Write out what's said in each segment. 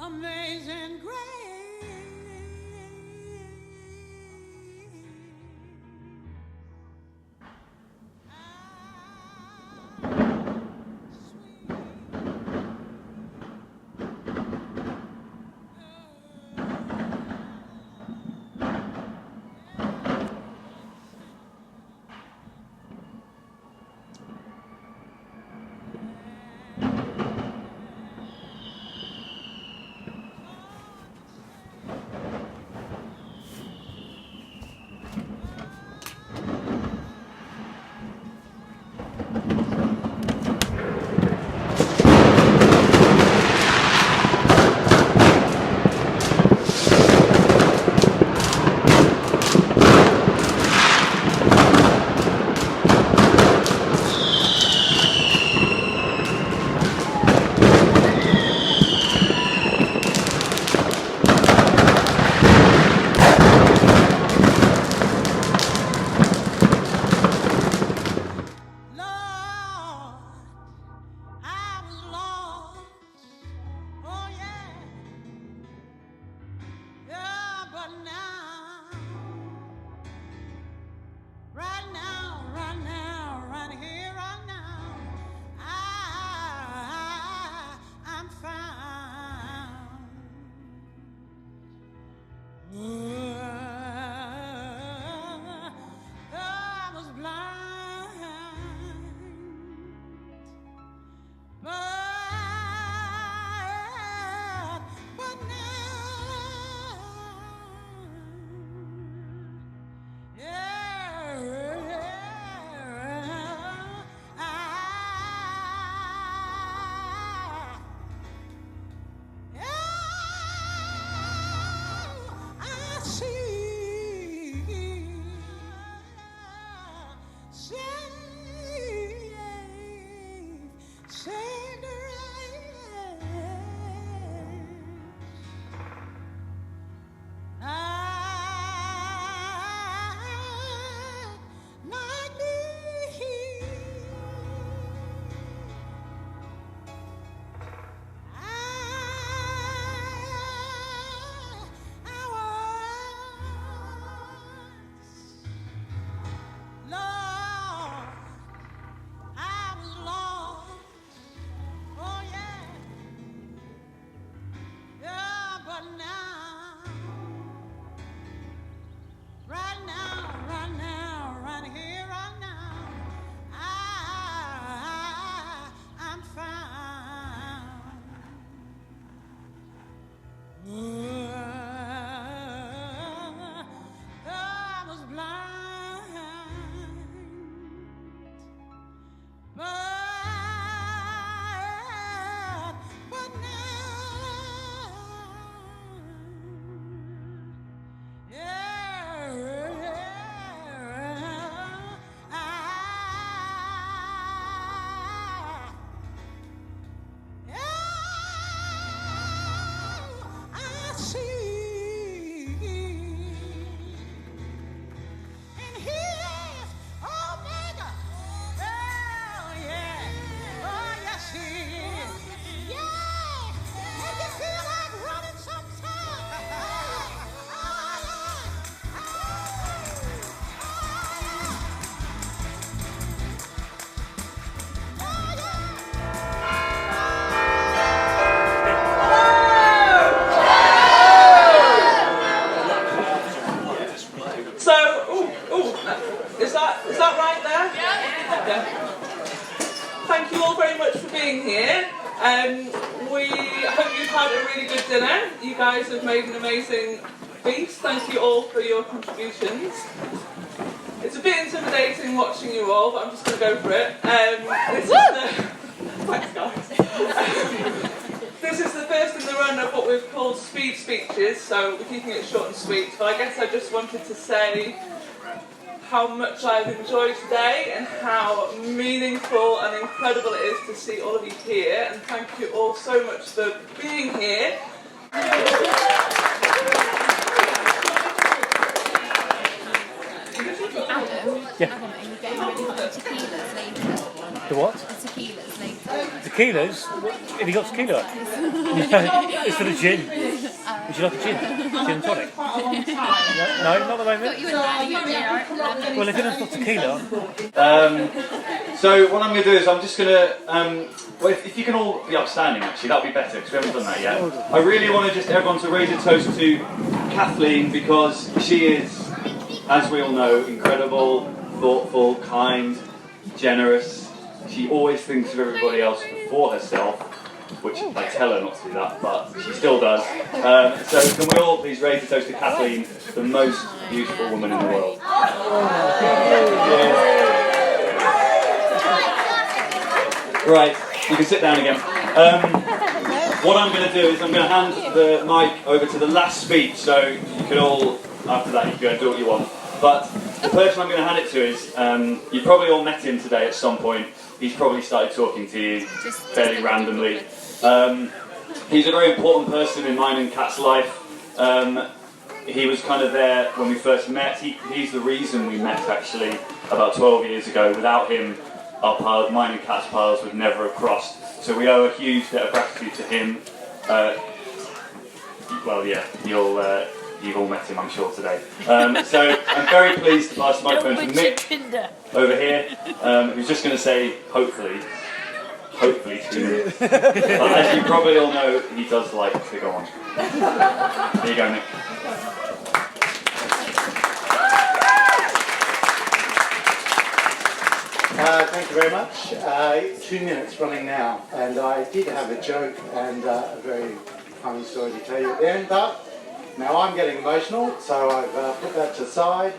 Amazing grace. Thank you all very much for being here. We hope you've had a really good dinner. You guys have made an amazing feast. Thank you all for your contributions. It's a bit intimidating watching you all, but I'm just going to go for it. Thanks, guys. This is the first in the run of what we've called speed speeches, so we're keeping it short and sweet. But I guess I just wanted to say how much I've enjoyed today and how meaningful and incredible it is to see all of you here. And thank you all so much for being here. Yeah. Adam, are you getting ready for the tequilas later? The what? The tequilas later. tequilas. Have you got tequila? It's for the gin. Would you like a gin? Gin and tonic? No, not at the moment. Well, if you don't got tequila. So what I'm going to do is I'm just going to, well, if you can all be upstanding actually, that would be better because we haven't done that yet. I really want to just everyone to raise a toast to Kathleen because she is, as we all know, incredible, thoughtful, kind, generous. She always thinks of everybody else before herself, which I tell her not to do that, but she still does. So can we all please raise a toast to Kathleen, the most beautiful woman in the world. Right, you can sit down again. What I'm going to do is I'm going to hand the mic over to the last speech, so you can all, after that, you can go and do what you want. But the person I'm going to hand it to is, you probably all met him today at some point. He's probably started talking to you fairly randomly. He's a very important person in mine and Kat's life. He was kind of there when we first met. He's the reason we met, actually, about 12 years ago. Without him, mine and Kat's paths would never have crossed. So we owe a huge debt of gratitude to him. Well, yeah, you've all met him, I'm sure, today. So I'm very pleased to pass the microphone to Mick over here, who's just going to say, hopefully 2 minutes. But as you probably all know, he does like to go on. Here you go, Mick. Thank you very much. 2 minutes running now, and I did have a joke and a very funny story to tell you at the end, but now I'm getting emotional, so I've put that to the side.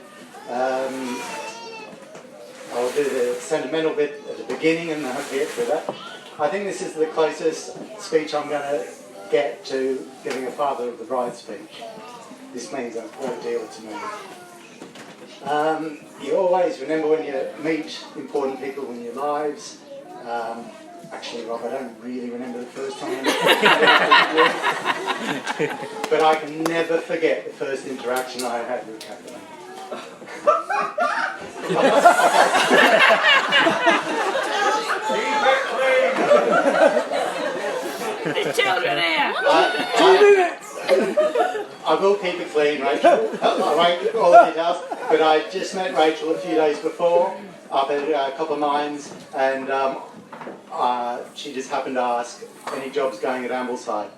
I'll do the sentimental bit at the beginning and then hopefully get through that. I think this is the closest speech I'm going to get to giving a father of the bride speech. This means a great deal to me. You always remember when you meet important people in your lives. Actually, Rob, I don't really remember the first time I met you. But I can never forget the first interaction I had with Kathleen. The children here! 2 minutes! I will keep it clean, Rachel. I won't give all the details, but I just met Rachel a few days before up at a couple of mines, and she just happened to ask any jobs going at Ambleside.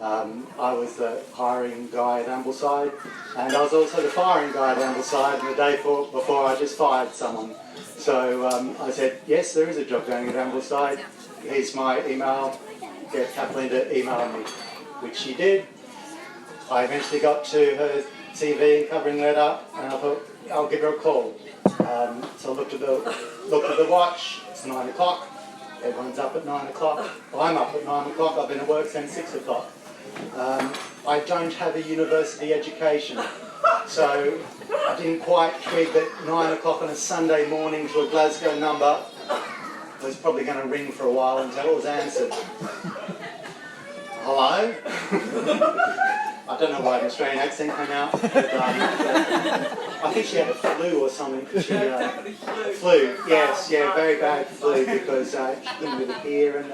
I was the hiring guy at Ambleside, and I was also the firing guy at Ambleside, and the day before I just fired someone. So I said, yes, there is a job going at Ambleside. Here's my email. Get Kathleen to email me, which she did. I eventually got to her CV covering letter, and I thought, I'll give her a call. So I looked at the watch. It's 9 o'clock. Everyone's up at 9 o'clock. Well, I'm up at 9 o'clock. I've been at work since 6 o'clock. I don't have a university education, so I didn't quite twig that 9 o'clock on a Sunday morning to a Glasgow number was probably going to ring for a while until it was answered. Hello? I don't know why the Australian accent came out, but I think she had a flu or something. Flu, yes, yeah, very bad flu because she couldn't really hear, and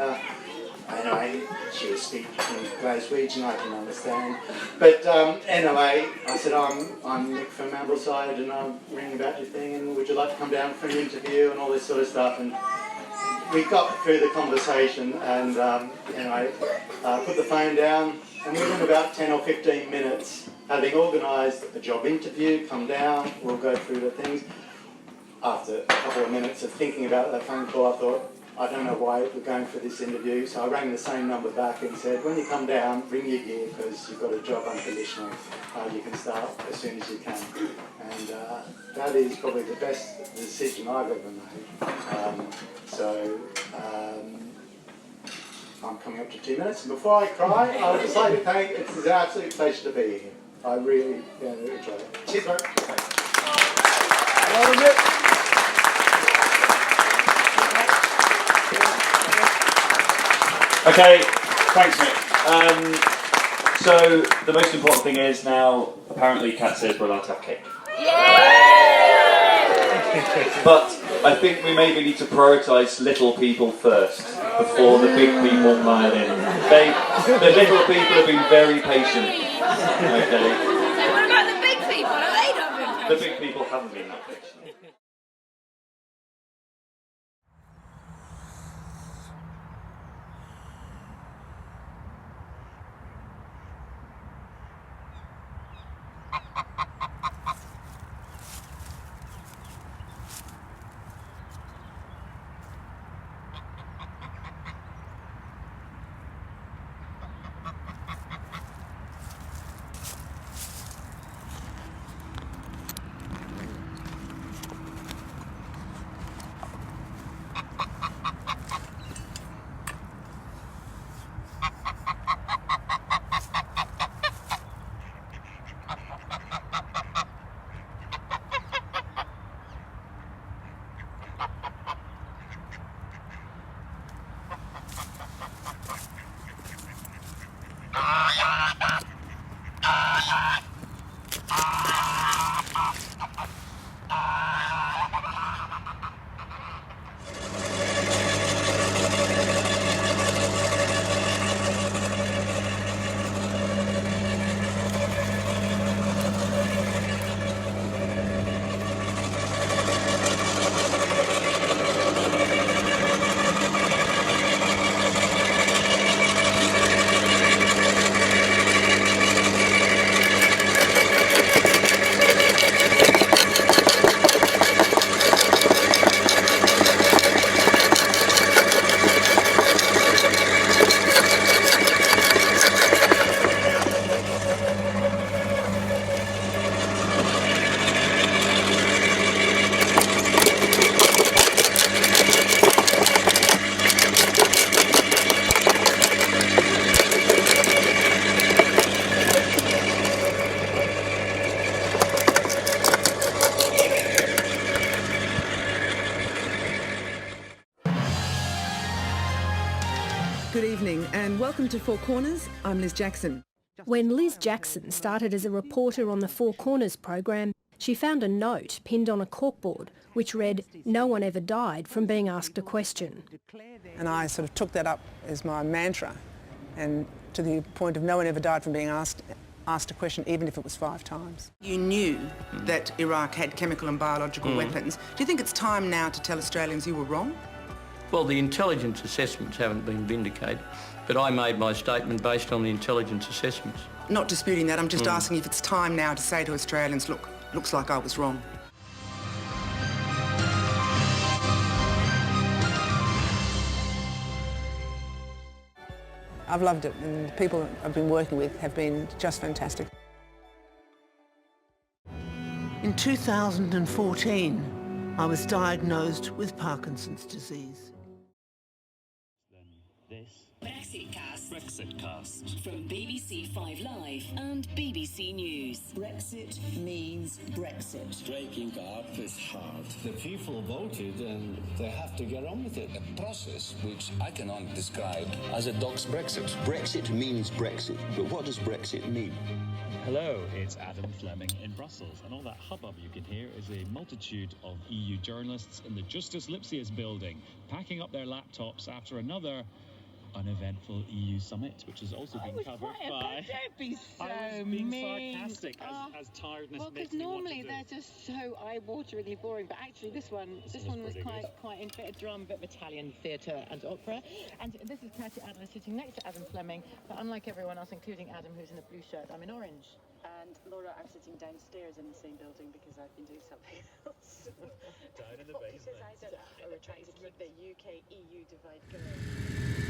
anyway, she was speaking in Glaswegian, I can understand. But anyway, I said, I'm Nick from Ambleside, and I'm ringing about your thing, and would you like to come down for an interview and all this sort of stuff. And we got through the conversation, and anyway, put the phone down, and within about 10 or 15 minutes, having organised a job interview, come down, we'll go through the things. After a couple of minutes of thinking about that phone call, I thought, I don't know why we're going for this interview, so I rang the same number back and said, when you come down, bring your gear, because you've got a job unconditionally. You can start as soon as you can. And that is probably the best decision I've ever made. I'm coming up to 2 minutes, and before I cry, I would just like to thank, it's an absolute pleasure to be here. I really enjoy it. Cheers, mate. Okay, thanks, Mick. So the most important thing is now, apparently Kat says we're allowed to have cake. But I think we maybe need to prioritise little people first. before the big people pile in. The little people have been very patient. Okay. So what about the big people? Are they not been The big people haven't been that patient. Good evening and welcome to Four Corners. I'm Liz Jackson. When Liz Jackson started as a reporter on the Four Corners program, she found a note pinned on a corkboard which read, "No one ever died from being asked a question." And I sort of took that up as my mantra, and to the point of no one ever died from being asked a question, even if it was 5 times. You knew that Iraq had chemical and biological weapons. Do you think it's time now to tell Australians you were wrong? Well, the intelligence assessments haven't been vindicated, but I made my statement based on the intelligence assessments. Not disputing that, I'm just asking if it's time now to say to Australians, look, looks like I was wrong. I've loved it, and the people I've been working with have been just fantastic. In 2014, I was diagnosed with Parkinson's disease. Brexitcast from BBC 5 Live and BBC News. Brexit means Brexit. Breaking up is hard. The people voted and they have to get on with it. A process which I can only describe as a dog's Brexit. Brexit means Brexit, but what does Brexit mean? Hello, it's Adam Fleming in Brussels, and all that hubbub you can hear is a multitude of EU journalists in the Justus Lipsius building, packing up their laptops after another uneventful EU summit, which has also been covered by... Don't be so I was being mean. sarcastic, as tiredness well, makes because me normally want to they're just so eye-wateringly boring, but actually this one was quite in bit of drum, bit of Italian theatre and opera. And this is Katie Adler sitting next to Adam Fleming, but unlike everyone else, including Adam, who's in a blue shirt, I'm in orange. And Laura, I'm sitting downstairs in the same building because I've been doing something else. Down in the basement. Because we're trying to keep the UK-EU divide going.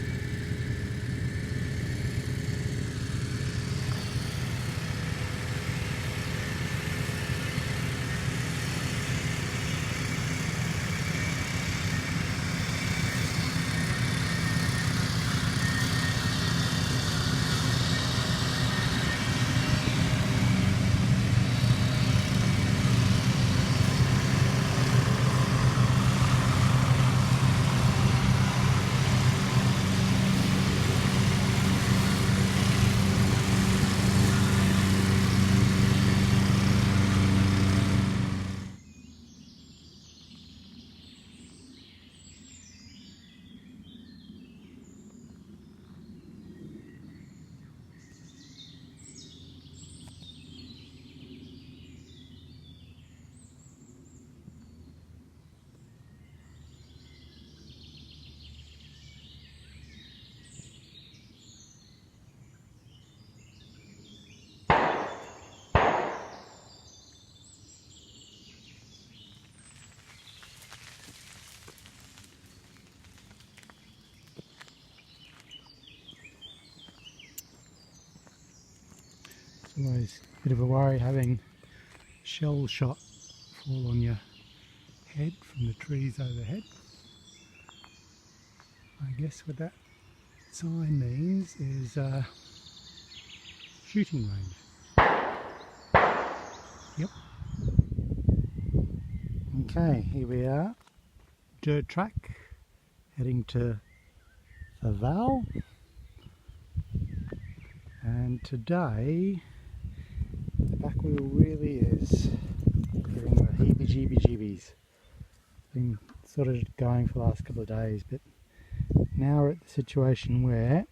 always a bit of a worry having shell shot fall on your head from the trees overhead. I guess what that sign means is shooting range. Yep. Okay, here we are, dirt track, heading to the Vale, and today the back wheel really is giving the heebie-jeebie-jeebies. Been sort of going for the last couple of days, but now we're at the situation where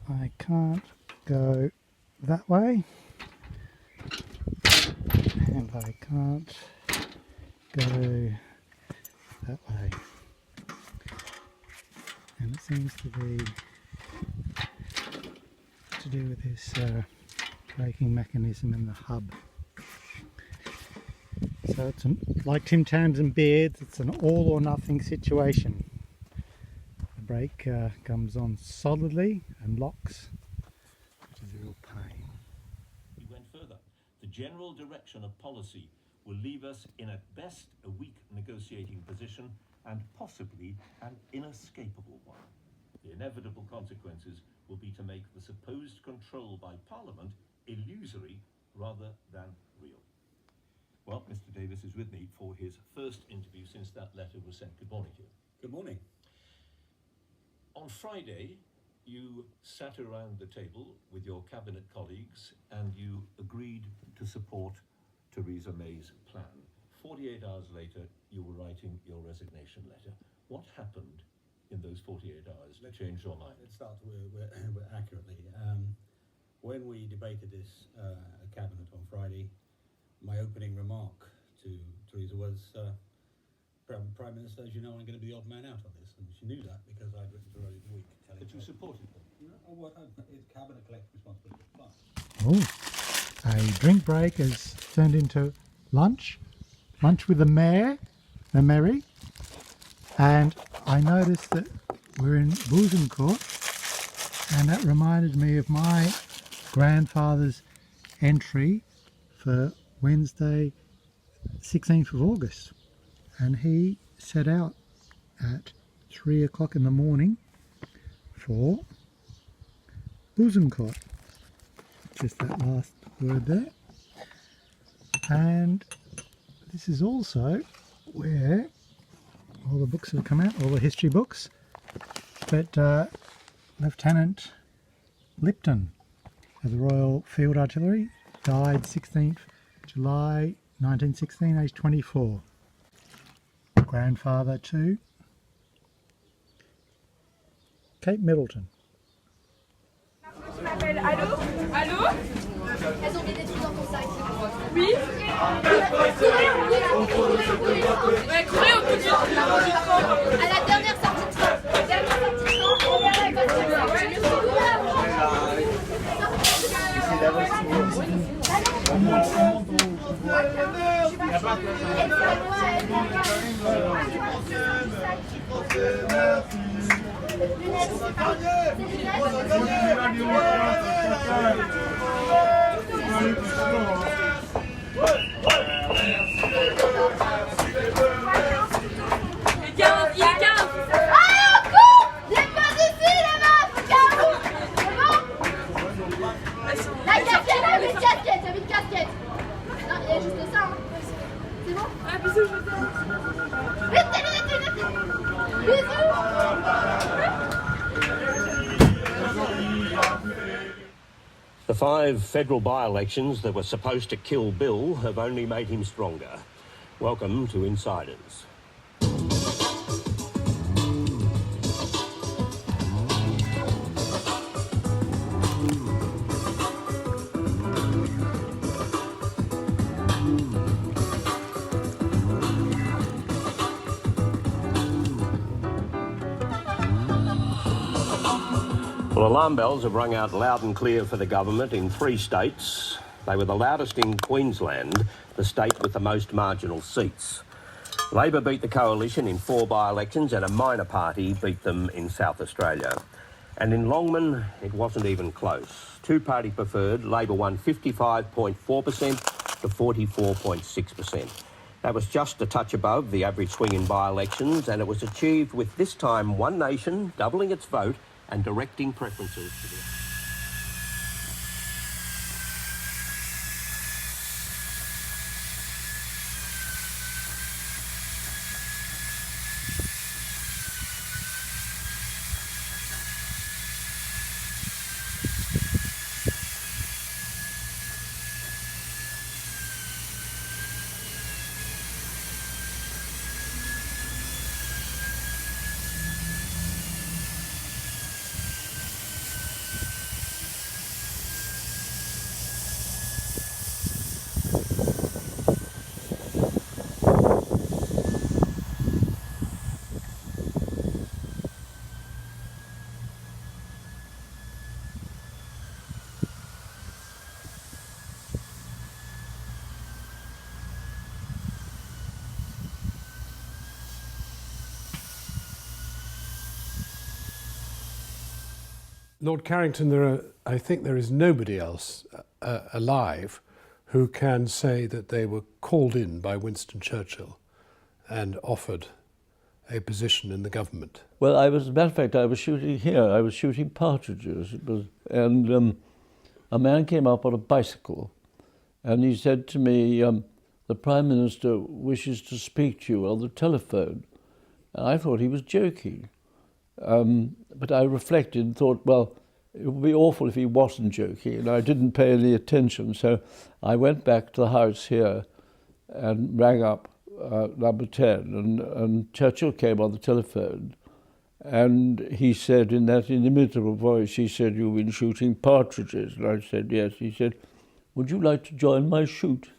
I can't go that way and I can't go that way, and it seems to be to do with this braking mechanism in the hub. So it's like Tim Tams and Beards, it's an all or nothing situation. The brake comes on solidly and locks, which is a real pain. We went further. The general direction of policy will leave us in at best a weak negotiating position and possibly an inescapable one. The inevitable consequences will be to make the supposed control by Parliament illusory rather than real. Well, Mr. Davis is with me for his first interview since that letter was sent. Good morning to you. Good morning. On Friday, you sat around the table with your cabinet colleagues and you agreed to support Theresa May's plan. 48 hours later, you were writing your resignation letter. What happened in those 48 hours to change your mind? Let's start accurately. When we debated this cabinet on Friday, my opening remark to Theresa was, Prime Minister, as you know, I'm going to be the odd man out on this. And she knew that because I'd written to her earlier in the week. But you supported them? It's cabinet collective responsibility. Oh, a drink break has turned into lunch with the Mayor, the Mary, and I noticed that we're in Bosom Court, and that reminded me of my grandfather's entry for Wednesday 16th of August, and he set out at 3 o'clock in the morning for Bosom Court. Just that last word there. And this is also where all the books have come out, all the history books, but Lieutenant Lipton of the Royal Field Artillery died 16th July 1916, aged 24. Grandfather to Kate Middleton. Allô? Allô? Elles ont mis des trucs dans ton sac. Oui? Ouais, courez au bout du train. À la dernière sortie de train. Dernière sortie de train, on verra avec The 5 federal by-elections that were supposed to kill Bill have only made him stronger. Welcome to Insiders. Well, alarm bells have rung out loud and clear for the government in 3 states. They were the loudest in Queensland, the state with the most marginal seats. Labor beat the coalition in 4 by-elections and a minor party beat them in South Australia. And in Longman, it wasn't even close. Two-party preferred, Labor won 55.4% to 44.6%. That was just a touch above the average swing in by-elections, and it was achieved with this time One Nation doubling its vote and directing preferences to the... Lord Carrington, I think there is nobody else alive who can say that they were called in by Winston Churchill and offered a position in the government. Well, as a matter of fact, I was shooting here. I was shooting partridges, and a man came up on a bicycle, and he said to me, "The Prime Minister wishes to speak to you on the telephone." And I thought he was joking. But I reflected and thought, well, it would be awful if he wasn't joking, and I didn't pay any attention. So I went back to the house here and rang up number 10, and Churchill came on the telephone, and he said in that inimitable voice, he said, "You've been shooting partridges?" And I said, "Yes." He said, "Would you like to join my shoot?"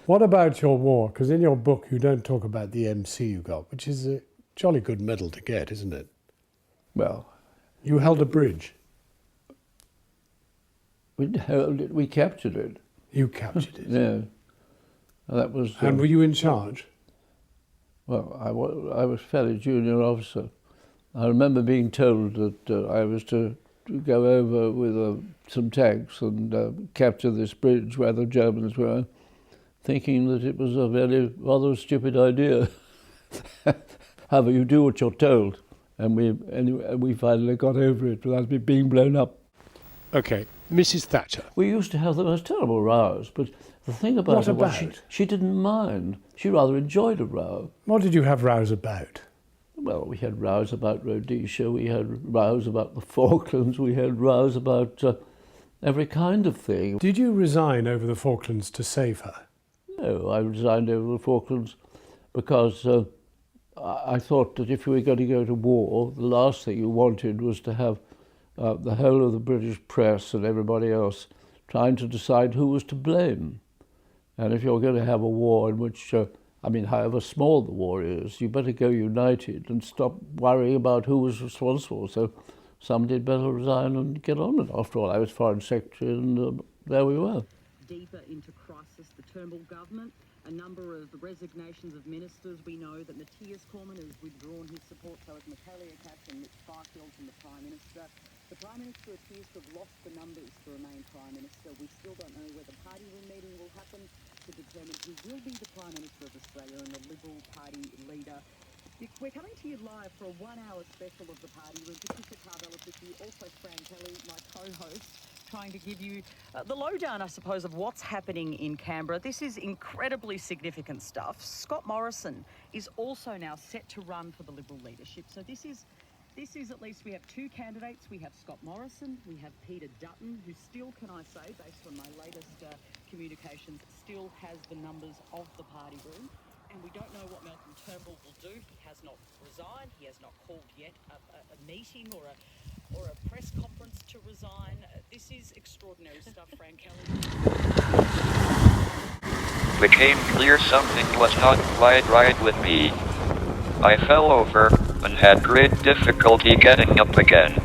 What about your war? Because in your book you don't talk about the MC you got, which is a jolly good medal to get, isn't it? Well, you held a bridge. We held it. We captured it. You captured it. Yeah, that was. And were you in charge? Well, I was fairly junior officer. I remember being told that I was to go over with some tanks and capture this bridge where the Germans were, thinking that it was a rather stupid idea. However, you do what you're told. And we finally got over it without it being blown up. Okay, Mrs. Thatcher. We used to have the most terrible rows, but the thing about her was she didn't mind. She rather enjoyed a row. What did you have rows about? Well, we had rows about Rhodesia, we had rows about the Falklands, we had rows about every kind of thing. Did you resign over the Falklands to save her? No, I resigned over the Falklands because I thought that if we were going to go to war, the last thing you wanted was to have the whole of the British press and everybody else trying to decide who was to blame. And if you're going to have a war in which, however small the war is, you better go united and stop worrying about who was responsible. So somebody had better resign and get on with it. After all, I was Foreign Secretary, and there we were. Deeper into crisis, the Turnbull government, a number of resignations of ministers. We know that Matthias Cormann has withdrawn his support, so has Michaelia Cash and Mitch Fifield from the Prime Minister. The Prime Minister appears to have lost the numbers to remain Prime Minister. We still don't know where the party room meeting will happen to determine who will be the Prime Minister of Australia and the Liberal Party leader. We're coming to you live for a 1-hour special of the party room. Patricia Carvell is with you, also Fran Kelly, my co-host, trying to give you the lowdown, I suppose, of what's happening in Canberra. This is incredibly significant stuff. Scott Morrison is also now set to run for the Liberal leadership. So this is at least, we have two candidates. We have Scott Morrison, we have Peter Dutton, who still, can I say, based on my latest communications, still has the numbers of the party room. And we don't know what Malcolm Turnbull will do. He has not resigned. He has not called yet a meeting or a press conference to resign. This is extraordinary stuff, Fran Kelly. Became clear something was not quite right with me. I fell over and had great difficulty getting up again.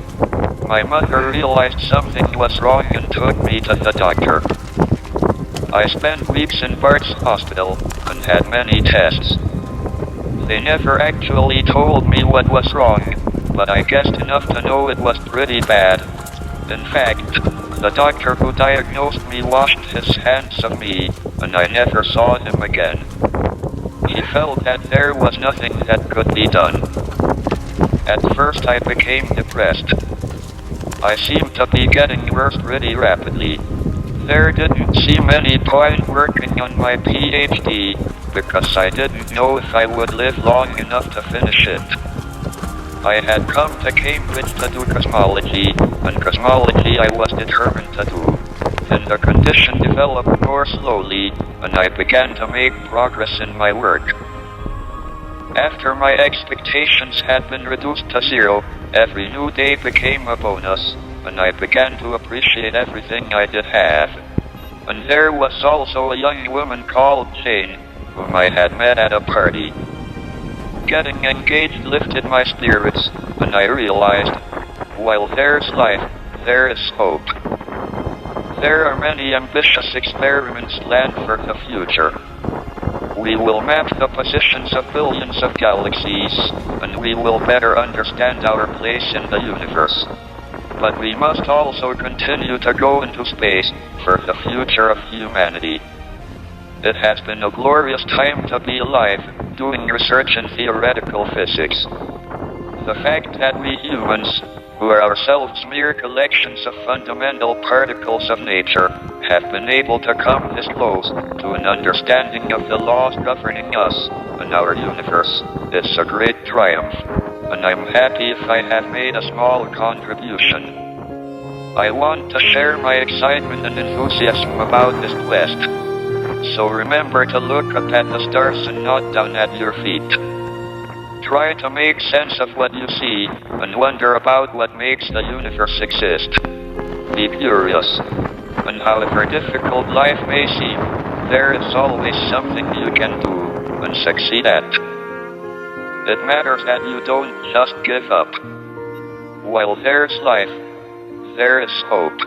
My mother realized something was wrong and took me to the doctor. I spent weeks in Bart's hospital and had many tests. They never actually told me what was wrong, but I guessed enough to know it was pretty bad. In fact, the doctor who diagnosed me washed his hands of me, and I never saw him again. He felt that there was nothing that could be done. At first I became depressed. I seemed to be getting worse pretty rapidly. There didn't seem any point working on my PhD, because I didn't know if I would live long enough to finish it. I had come to Cambridge to do cosmology, and cosmology I was determined to do. Then the condition developed more slowly, and I began to make progress in my work. After my expectations had been reduced to zero, every new day became a bonus, and I began to appreciate everything I did have. And there was also a young woman called Jane, whom I had met at a party. Getting engaged lifted my spirits, and I realized, while there's life, there is hope. There are many ambitious experiments planned for the future. We will map the positions of billions of galaxies, and we will better understand our place in the universe. But we must also continue to go into space for the future of humanity. It has been a glorious time to be alive, doing research in theoretical physics. The fact that we humans, who are ourselves mere collections of fundamental particles of nature, have been able to come this close to an understanding of the laws governing us and our universe is a great triumph, and I'm happy if I have made a small contribution. I want to share my excitement and enthusiasm about this quest. So remember to look up at the stars and not down at your feet. Try to make sense of what you see, and wonder about what makes the universe exist. Be curious. And however difficult life may seem, there is always something you can do, and succeed at. It matters that you don't just give up. While there's life, there is hope.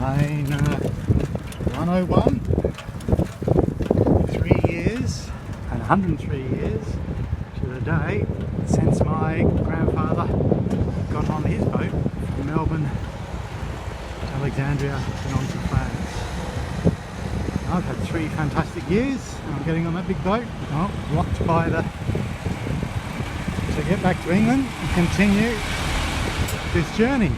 Lane 101, 3 years and 103 years to the day since my grandfather got on his boat from Melbourne to Alexandria and on to France. I've had 3 fantastic years and I'm getting on that big boat. Oh, blocked by the... to get back to England and continue this journey.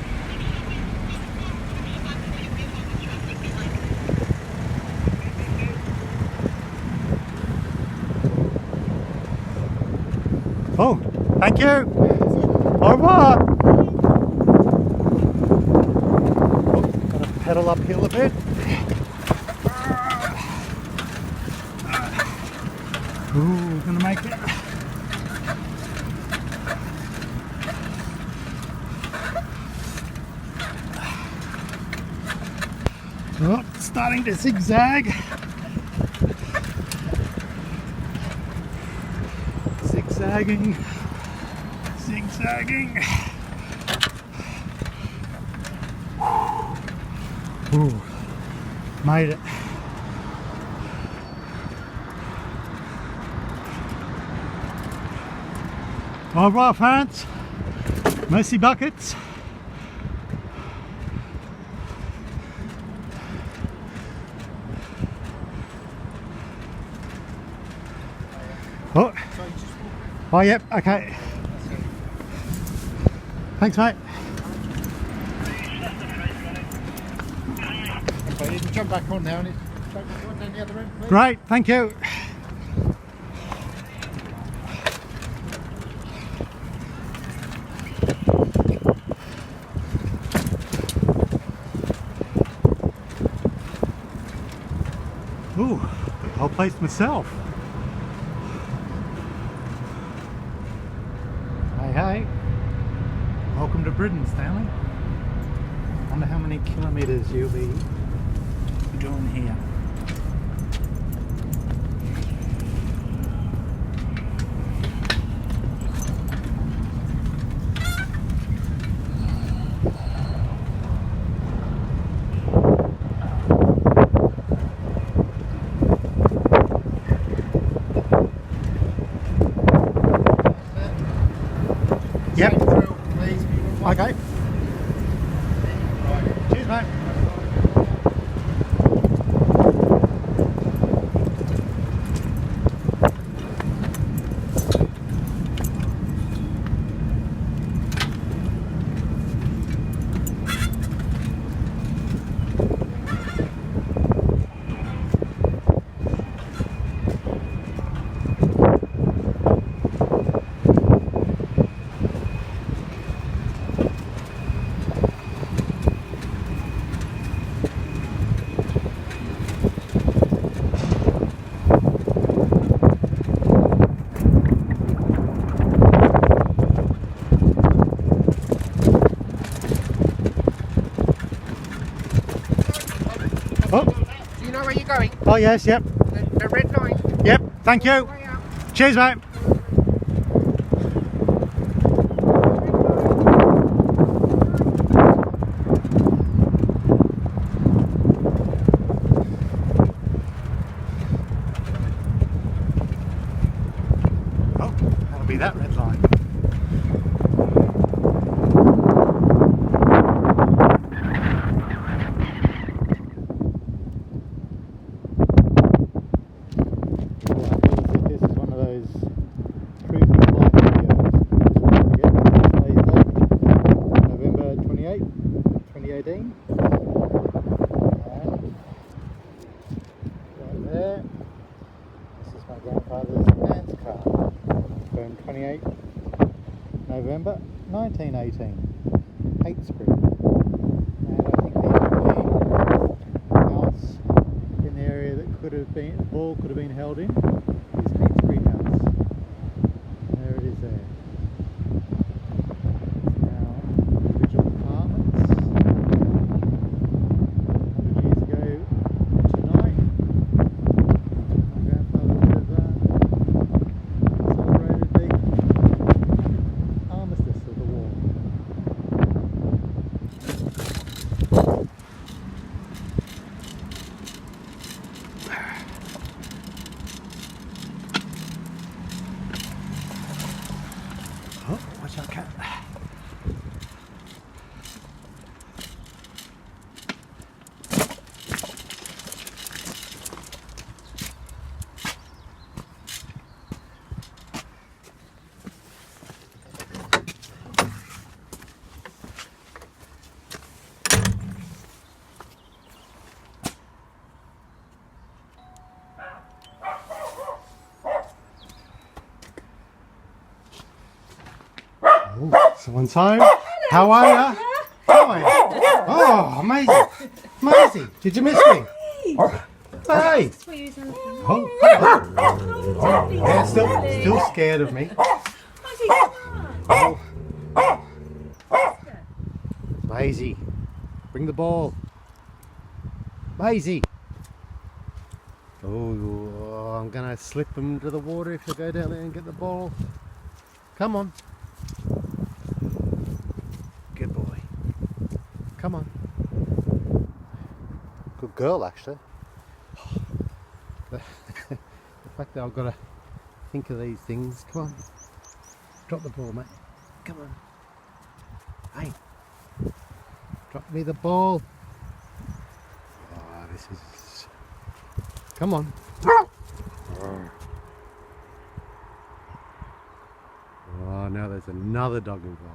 Oh, thank you. Au revoir. Oh, gotta pedal uphill a bit. Ooh, gonna make it. Oh, starting to zigzag. Zigzagging. Zigzagging. Ooh, made it. Au revoir, France. Merci buckets. Oh, oh, yep, okay. Thanks, mate. Okay, you can jump back on now and jump down the other end, please. Great, thank you. Ooh, got the whole place to myself. Hey, hey. Welcome to Britain, Stanley. Wonder how many kilometres you'll be doing here. Yep. Okay. Cheers, mate. Do you know where you're going? Oh yes, yep. The red line. Yep, thank you. Cheers, mate. Oh, that'll be that red line. November 1918, Heytesbury, and I think the only house in the area that could have been, the ball could have been held in is Heytesbury House. There it is there. It's now individual apartments. 100 years ago tonight, my grandfather would have celebrated the armistice of the war. Oh, watch out, cat. Oh, someone's home. How are you? How are you? Oh, amazing. Amazing. Did you miss me? Hey. Oh. Yeah, still scared of me. Oh. Maisie, bring the ball. Maisie. Oh, I'm going to slip him into the water if I go down there and get the ball. Come on. Good boy. Come on. Good girl, actually. The fact that I've got to think of these things. Come on. Drop the ball, mate. Come on. Hey. Drop me the ball. Oh, this is... Come on. Oh, now there's another dog involved.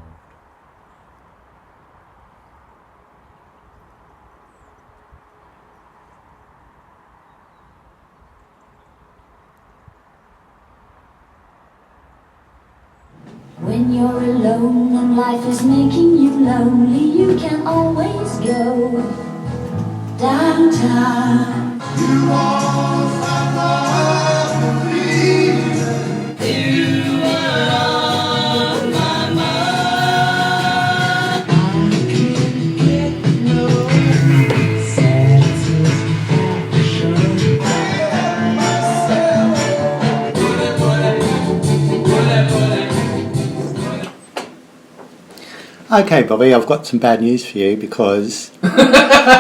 When you're alone and life is making you lonely, you can always go downtown. You always have my reason. You are on my mind. I can get no satisfaction. Okay, Bobby, I've got some bad news for you because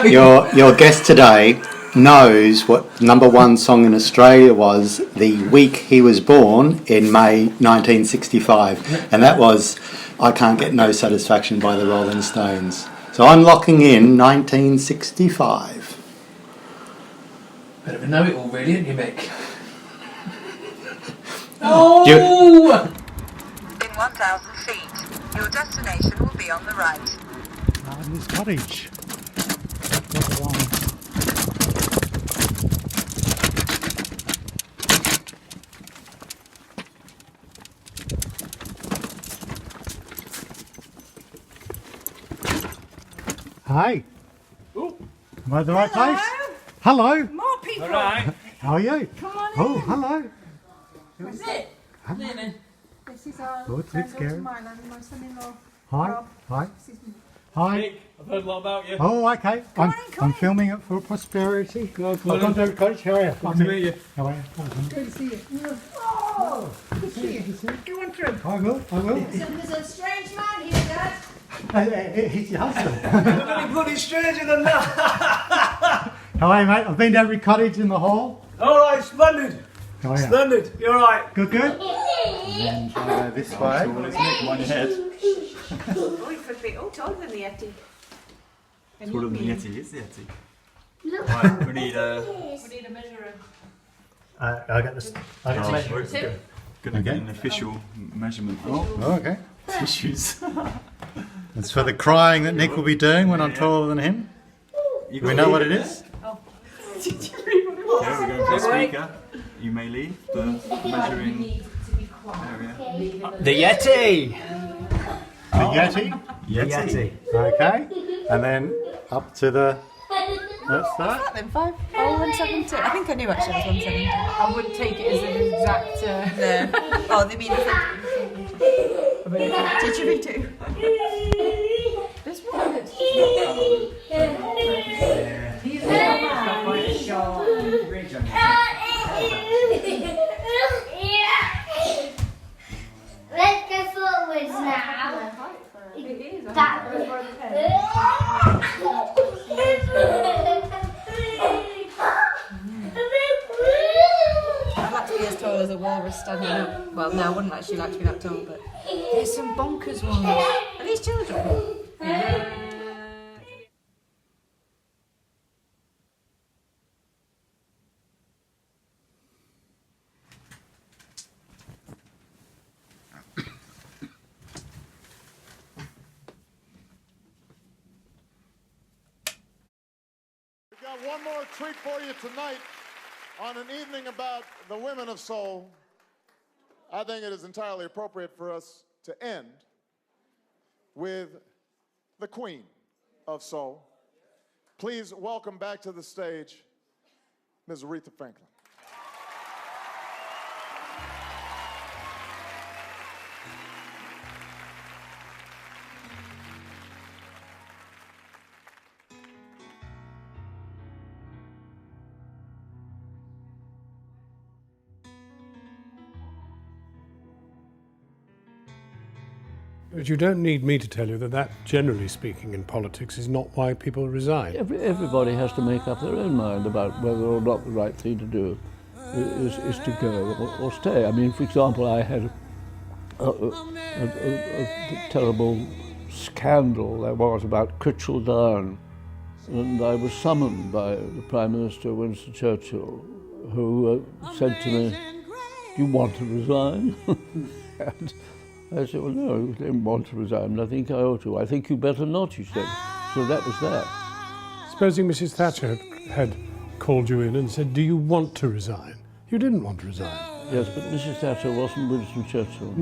your guest today knows what #1 song in Australia was the week he was born in May 1965, and that was I Can't Get No Satisfaction by the Rolling Stones. So I'm locking in 1965. Bit of a know-it-all, really, aren't you, Mick? Oh! In 1,000 feet, your destination will be on the right. In this cottage. Hi. Am I at the right place? Hello. More people. All right. How are you? Come on Oh, in. hello. That's it. Living. This is our Oh, it's a bit scary. Mylan, my son-in-law. Hi. Rob. Hi. This is Hi. Nick, I've heard a lot about you. Oh, okay. I'm filming it for prosperity. I've gone to the cottage. How are you? Good to meet you. How are you? Good to see you. Oh, good to see you. Go on through. I will. There's a strange man here, Dad. He's your husband. Nothing bloody stranger than that. How are you, mate? I've been to every cottage in the hall. All right, splendid. How are you? Splendid. You're all right. Good. And then try to go this way. On your head. Oh, you could be taller than the Yeti. Taller than the Yeti is the Yeti. Look. Right, we need We need a measurer. I got this. I got the measure. Gonna get an official measurement. Oh, okay. Tissues. It's for the crying that Nick will be doing when I'm taller than him. Do we know what it is? Oh. Did you read what it was? Yeah, we're going for a speaker. You may leave the measuring area. The Yeti. The Yeti? Yeti. Okay. And then up to the... That's What's that. that then? 172. I think I knew actually it was 172. I wouldn't take it as an exact... No. Oh, they mean did you read it? This one. These are quite a short bridge on it. Let's go forwards now. It is. That I'd like to be as tall as a walrus standing up. Well, no, I wouldn't actually like to be that tall, but there's some bonkers ones. Are these children? We've got one more treat for you tonight on an evening about the women of soul. I think it is entirely appropriate for us to end with the queen of soul. Please welcome back to the stage Ms. Aretha Franklin. But you don't need me to tell you that, generally speaking, in politics is not why people resign. Everybody has to make up their own mind about whether or not the right thing to do is to go or stay. I mean, for example, I had a terrible scandal there was about Critchell Down, and I was summoned by the Prime Minister, Winston Churchill, who said to me, "Do you want to resign?" And I said, "Well, no, I don't want to resign, but I think I ought to." "I think you better not," he said. So that was that. Supposing Mrs. Thatcher had called you in and said, "Do you want to resign?" You didn't want to resign. Yes, but Mrs. Thatcher wasn't Winston Churchill.